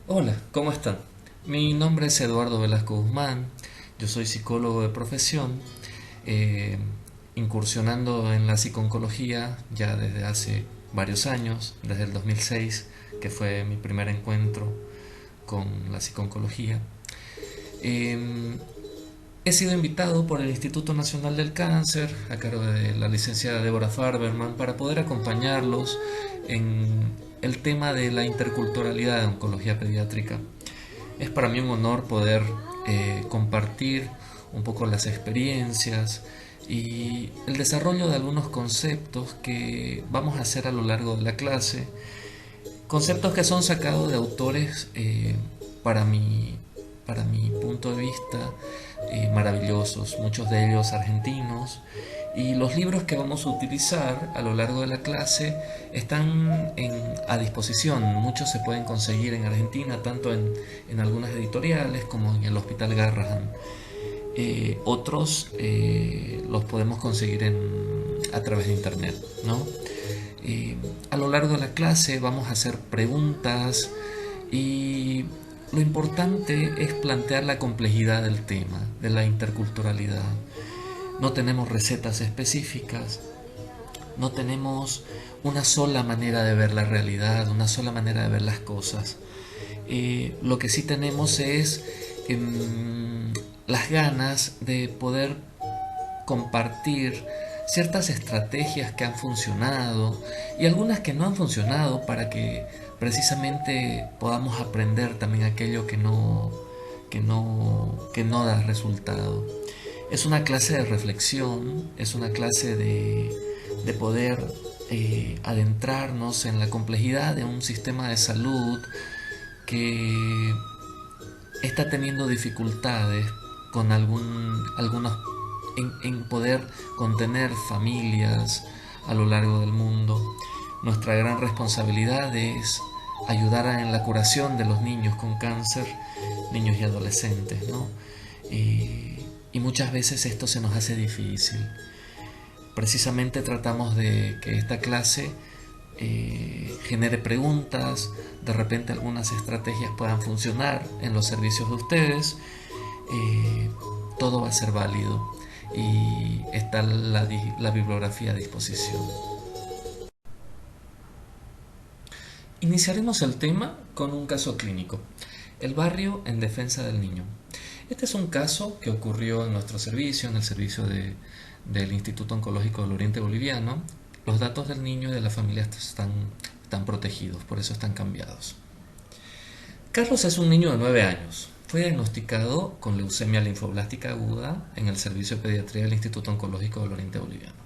Hola, ¿cómo están? Mi nombre es Eduardo Velasco Guzmán, yo soy psicólogo de profesión, eh, incursionando en la psiconcología ya desde hace varios años, desde el 2006, que fue mi primer encuentro con la psiconcología. Eh, He sido invitado por el Instituto Nacional del Cáncer, a cargo de la licenciada Débora Farberman, para poder acompañarlos en el tema de la interculturalidad de oncología pediátrica. Es para mí un honor poder compartir un poco las experiencias y el desarrollo de algunos conceptos que vamos a hacer a lo largo de la clase. Conceptos que son sacados de autores, para, mi, para mi punto de vista, maravillosos, muchos de ellos argentinos. Y los libros que vamos a utilizar a lo largo de la clase están a disposición. Muchos se pueden conseguir en Argentina, tanto en algunas editoriales como en el Hospital Garrahan. Otros los podemos conseguir a través de internet, ¿no? A lo largo de la clase vamos a hacer preguntas y lo importante es plantear la complejidad del tema, de la interculturalidad. No tenemos recetas específicas, no tenemos una sola manera de ver la realidad, una sola manera de ver las cosas. Lo que sí tenemos es las ganas de poder compartir ciertas estrategias que han funcionado y algunas que no han funcionado para que precisamente podamos aprender también aquello que no da resultado. Es una clase de reflexión, es una clase de poder adentrarnos en la complejidad de un sistema de salud que está teniendo dificultades con algunos en poder contener familias a lo largo del mundo. Nuestra gran responsabilidad es ayudar en la curación de los niños con cáncer, niños y adolescentes, ¿no? Y muchas veces esto se nos hace difícil. Precisamente tratamos de que esta clase genere preguntas, de repente algunas estrategias puedan funcionar en los servicios de ustedes. Todo va a ser válido y está la bibliografía a disposición. Iniciaremos el tema con un caso clínico, el barrio en defensa del niño. Este es un caso que ocurrió en nuestro servicio, en el servicio del Instituto Oncológico del Oriente Boliviano. Los datos del niño y de la familia están protegidos, por eso están cambiados. Carlos es un niño de 9 años. Fue diagnosticado con leucemia linfoblástica aguda en el servicio de pediatría del Instituto Oncológico del Oriente Boliviano.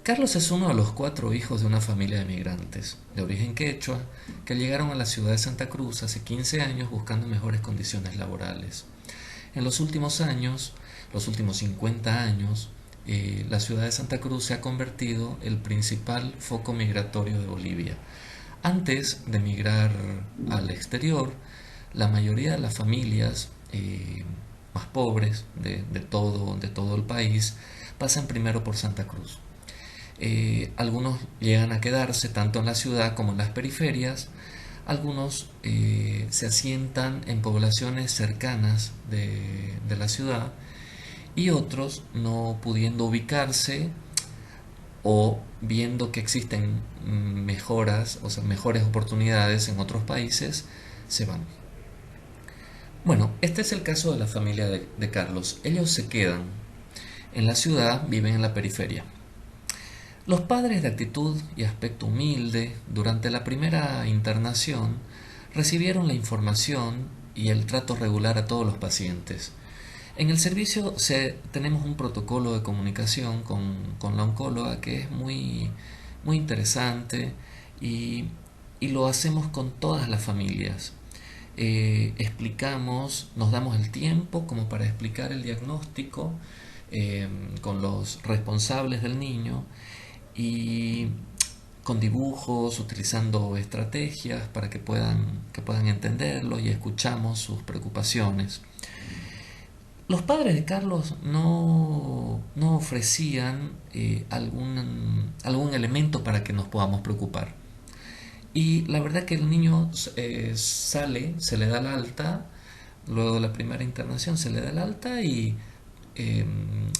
Carlos es uno de los 4 hijos de una familia de migrantes de origen quechua que llegaron a la ciudad de Santa Cruz hace 15 años buscando mejores condiciones laborales. En los últimos años, los últimos 50 años, la ciudad de Santa Cruz se ha convertido en el principal foco migratorio de Bolivia. Antes de migrar al exterior, la mayoría de las familias más pobres de todo el país pasan primero por Santa Cruz. Algunos llegan a quedarse tanto en la ciudad como en las periferias. Algunos se asientan en poblaciones cercanas de la ciudad y otros, no pudiendo ubicarse o viendo que existen mejoras, o sea, mejores oportunidades en otros países, se van. Bueno, este es el caso de la familia de Carlos. Ellos se quedan en la ciudad, viven en la periferia. Los padres de actitud y aspecto humilde, durante la primera internación, recibieron la información y el trato regular a todos los pacientes. En el servicio tenemos un protocolo de comunicación con la oncóloga que es muy interesante y, y lo hacemos con todas las familias. Explicamos, nos damos el tiempo como para explicar el diagnóstico con los responsables del niño y con dibujos, utilizando estrategias para que puedan entenderlo y escuchamos sus preocupaciones. Los padres de Carlos no ofrecían algún elemento para que nos podamos preocupar. Y la verdad que el niño sale, se le da el alta, luego de la primera internación se le da el alta y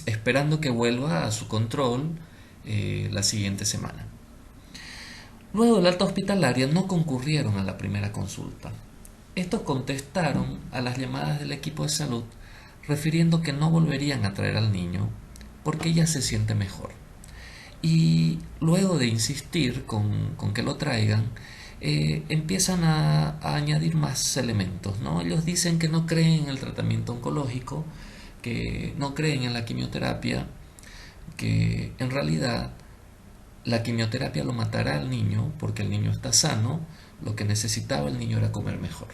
esperando que vuelva a su control la siguiente semana. Luego del alta hospitalaria no concurrieron a la primera consulta. Estos contestaron a las llamadas del equipo de salud refiriendo que no volverían a traer al niño porque ella se siente mejor. Y luego de insistir con que lo traigan, empiezan a añadir más elementos, ¿no? Ellos dicen que no creen en el tratamiento oncológico, que no creen en la quimioterapia, que en realidad la quimioterapia lo matará al niño porque el niño está sano, lo que necesitaba el niño era comer mejor.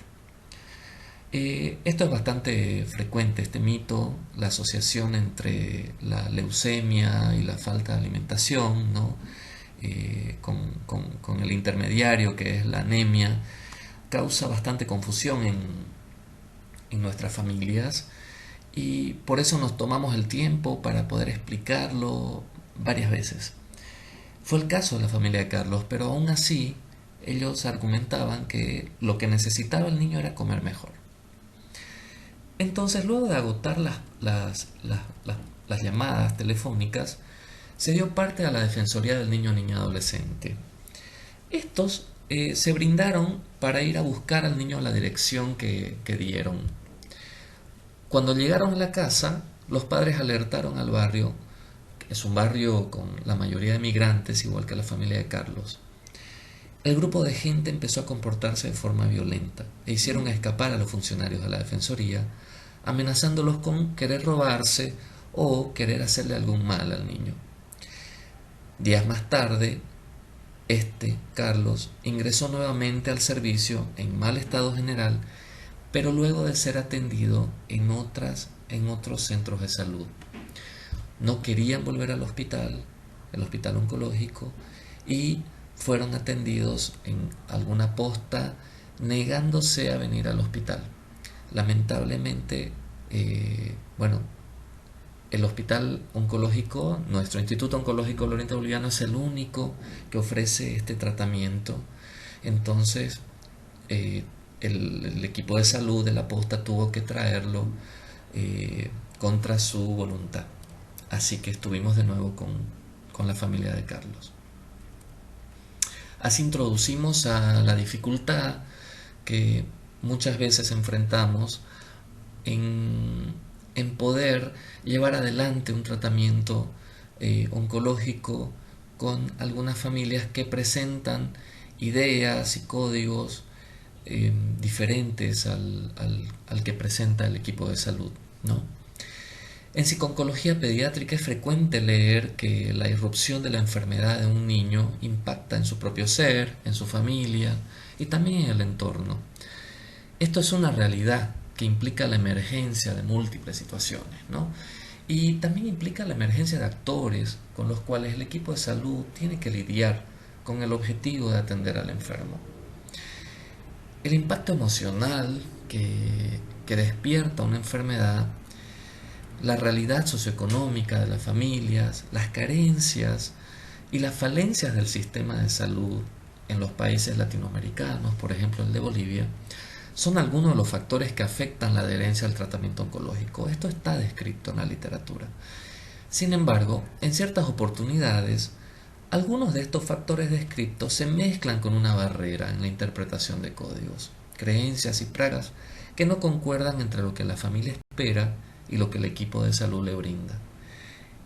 Esto es bastante frecuente, este mito, la asociación entre la leucemia y la falta de alimentación, ¿no? Con el intermediario que es la anemia, causa bastante confusión en nuestras familias y por eso nos tomamos el tiempo para poder explicarlo varias veces. Fue el caso de la familia de Carlos, pero aún así ellos argumentaban que lo que necesitaba el niño era comer mejor. Entonces, luego de agotar las llamadas telefónicas, se dio parte a la Defensoría del Niño o Niña Adolescente. Estos se brindaron para ir a buscar al niño a la dirección que dieron. Cuando llegaron a la casa, los padres alertaron al barrio, que es un barrio con la mayoría de migrantes, igual que la familia de Carlos. El grupo de gente empezó a comportarse de forma violenta e hicieron escapar a los funcionarios de la Defensoría, amenazándolos con querer robarse o querer hacerle algún mal al niño. Días más tarde, Carlos, ingresó nuevamente al servicio en mal estado general, pero luego de ser atendido en otros centros de salud. No querían volver al hospital, el hospital oncológico, y fueron atendidos en alguna posta negándose a venir al hospital. Lamentablemente, el hospital oncológico, nuestro Instituto Oncológico del Oriente Boliviano es el único que ofrece este tratamiento. Entonces, el equipo de salud de la posta tuvo que traerlo contra su voluntad. Así que estuvimos de nuevo con la familia de Carlos. Así introducimos a la dificultad que muchas veces enfrentamos en poder llevar adelante un tratamiento oncológico con algunas familias que presentan ideas y códigos diferentes al que presenta el equipo de salud, ¿no? En psiconcología pediátrica es frecuente leer que la irrupción de la enfermedad de un niño impacta en su propio ser, en su familia y también en el entorno. Esto es una realidad que implica la emergencia de múltiples situaciones, ¿no? Y también implica la emergencia de actores con los cuales el equipo de salud tiene que lidiar con el objetivo de atender al enfermo. El impacto emocional que despierta una enfermedad, la realidad socioeconómica de las familias, las carencias y las falencias del sistema de salud en los países latinoamericanos, por ejemplo el de Bolivia, son algunos de los factores que afectan la adherencia al tratamiento oncológico. Esto está descrito en la literatura. Sin embargo, en ciertas oportunidades, algunos de estos factores descritos se mezclan con una barrera en la interpretación de códigos, creencias y prácticas que no concuerdan entre lo que la familia espera y lo que el equipo de salud le brinda.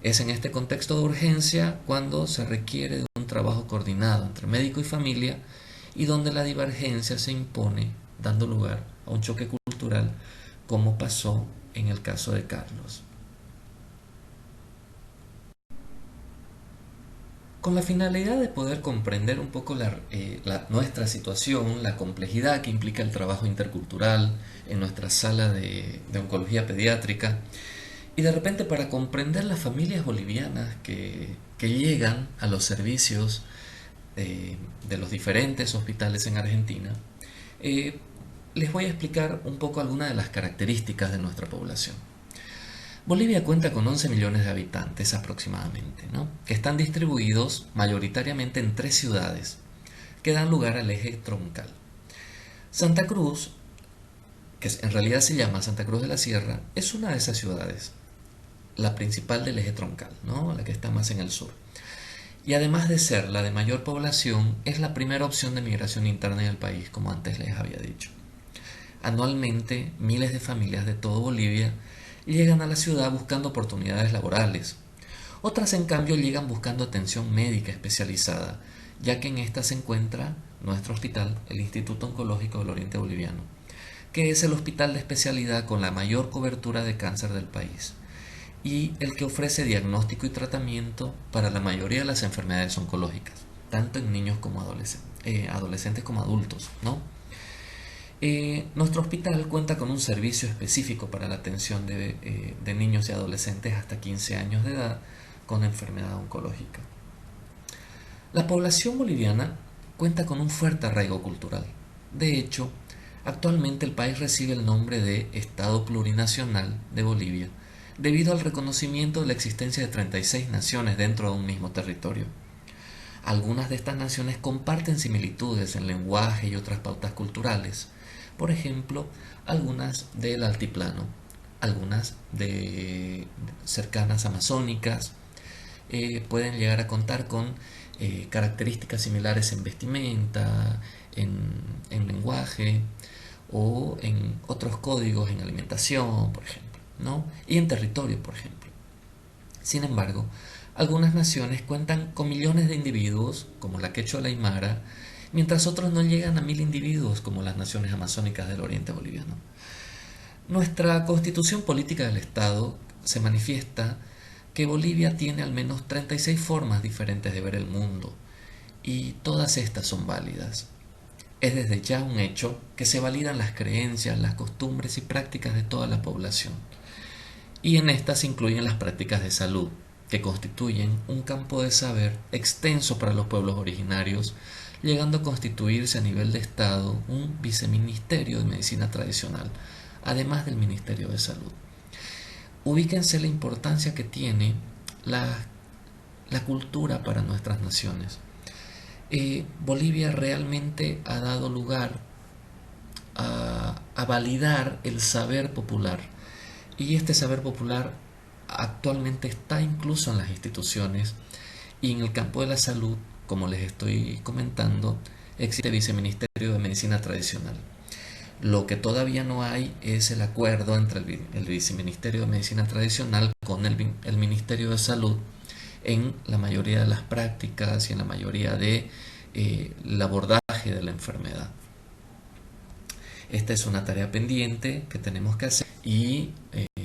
Es en este contexto de urgencia cuando se requiere de un trabajo coordinado entre médico y familia y donde la divergencia se impone, dando lugar a un choque cultural como pasó en el caso de Carlos. Con la finalidad de poder comprender un poco nuestra situación, la complejidad que implica el trabajo intercultural en nuestra sala de oncología pediátrica, y de repente para comprender las familias bolivianas que llegan a los servicios de los diferentes hospitales en Argentina, les voy a explicar un poco algunas de las características de nuestra población. Bolivia cuenta con 11 millones de habitantes aproximadamente, ¿no? Que están distribuidos mayoritariamente en 3 ciudades, que dan lugar al eje troncal. Santa Cruz, que en realidad se llama Santa Cruz de la Sierra, es una de esas ciudades, la principal del eje troncal, ¿no? La que está más en el sur. Y además de ser la de mayor población, es la primera opción de migración interna en el país, como antes les había dicho. Anualmente, miles de familias de todo Bolivia llegan a la ciudad buscando oportunidades laborales. Otras, en cambio, llegan buscando atención médica especializada, ya que en esta se encuentra nuestro hospital, el Instituto Oncológico del Oriente Boliviano, que es el hospital de especialidad con la mayor cobertura de cáncer del país y el que ofrece diagnóstico y tratamiento para la mayoría de las enfermedades oncológicas, tanto en niños como adolescentes como adultos, ¿no? Nuestro hospital cuenta con un servicio específico para la atención de niños y adolescentes hasta 15 años de edad con enfermedad oncológica. La población boliviana cuenta con un fuerte arraigo cultural. De hecho, actualmente el país recibe el nombre de Estado Plurinacional de Bolivia, debido al reconocimiento de la existencia de 36 naciones dentro de un mismo territorio. Algunas de estas naciones comparten similitudes en lenguaje y otras pautas culturales. Por ejemplo, algunas del altiplano, algunas de cercanas amazónicas, pueden llegar a contar con características similares en vestimenta, en lenguaje o en otros códigos en alimentación, por ejemplo, ¿no? Y en territorio, por ejemplo. Sin embargo, algunas naciones cuentan con millones de individuos, como la quechua aymara, mientras otros no llegan a 1000 individuos, como las naciones amazónicas del oriente boliviano. Nuestra constitución política del Estado se manifiesta que Bolivia tiene al menos 36 formas diferentes de ver el mundo, y todas estas son válidas. Es desde ya un hecho que se validan las creencias, las costumbres y prácticas de toda la población, y en estas se incluyen las prácticas de salud, que constituyen un campo de saber extenso para los pueblos originarios, llegando a constituirse a nivel de Estado un viceministerio de medicina tradicional, además del Ministerio de Salud. Ubíquense la importancia que tiene la cultura para nuestras naciones. Bolivia realmente ha dado lugar a validar el saber popular, y este saber popular actualmente está incluso en las instituciones, y en el campo de la salud, como les estoy comentando, existe el Viceministerio de Medicina Tradicional. Lo que todavía no hay es el acuerdo entre el Viceministerio de Medicina Tradicional con el Ministerio de Salud en la mayoría de las prácticas y en la mayoría de el abordaje de la enfermedad. Esta es una tarea pendiente que tenemos que hacer, y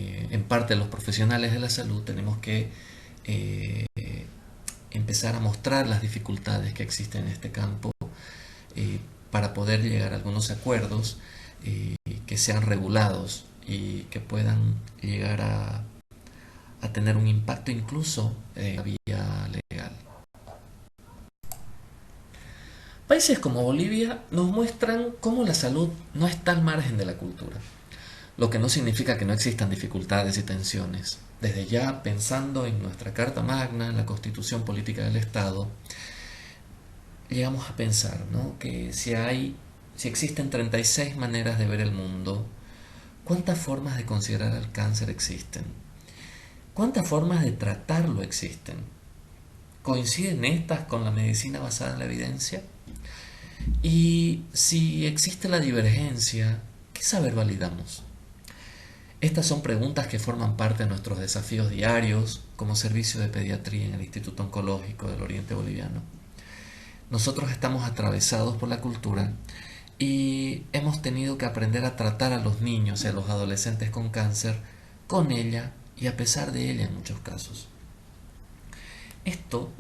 en parte los profesionales de la salud tenemos que empezar a mostrar las dificultades que existen en este campo para poder llegar a algunos acuerdos que sean regulados y que puedan llegar a tener un impacto incluso en la vía legal. Países como Bolivia nos muestran cómo la salud no está al margen de la cultura, lo que no significa que no existan dificultades y tensiones. Desde ya, pensando en nuestra Carta Magna, en la Constitución Política del Estado, llegamos a pensar, ¿no?, que si existen 36 maneras de ver el mundo, ¿cuántas formas de considerar al cáncer existen? ¿Cuántas formas de tratarlo existen? ¿Coinciden estas con la medicina basada en la evidencia? Y si existe la divergencia, ¿qué saber validamos? Estas son preguntas que forman parte de nuestros desafíos diarios como servicio de pediatría en el Instituto Oncológico del Oriente Boliviano. Nosotros estamos atravesados por la cultura y hemos tenido que aprender a tratar a los niños y a los adolescentes con cáncer con ella y a pesar de ella en muchos casos. Esto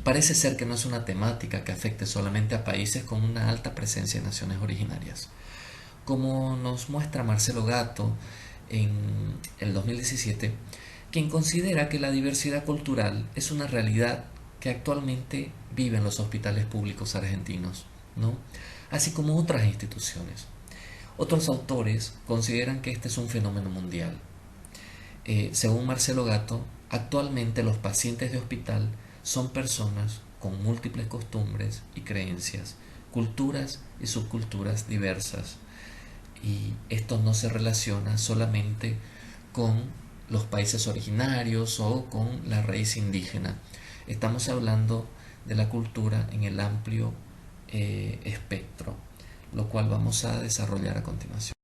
parece ser que no es una temática que afecte solamente a países con una alta presencia de naciones originarias. Como nos muestra Marcelo Gatto en el 2017, quien considera que la diversidad cultural es una realidad que actualmente vive en los hospitales públicos argentinos, ¿no?, así como otras instituciones. Otros autores consideran que este es un fenómeno mundial. Según Marcelo Gatto, actualmente los pacientes de hospital son personas con múltiples costumbres y creencias, culturas y subculturas diversas. Y esto no se relaciona solamente con los países originarios o con la raíz indígena. Estamos hablando de la cultura en el amplio espectro, lo cual vamos a desarrollar a continuación.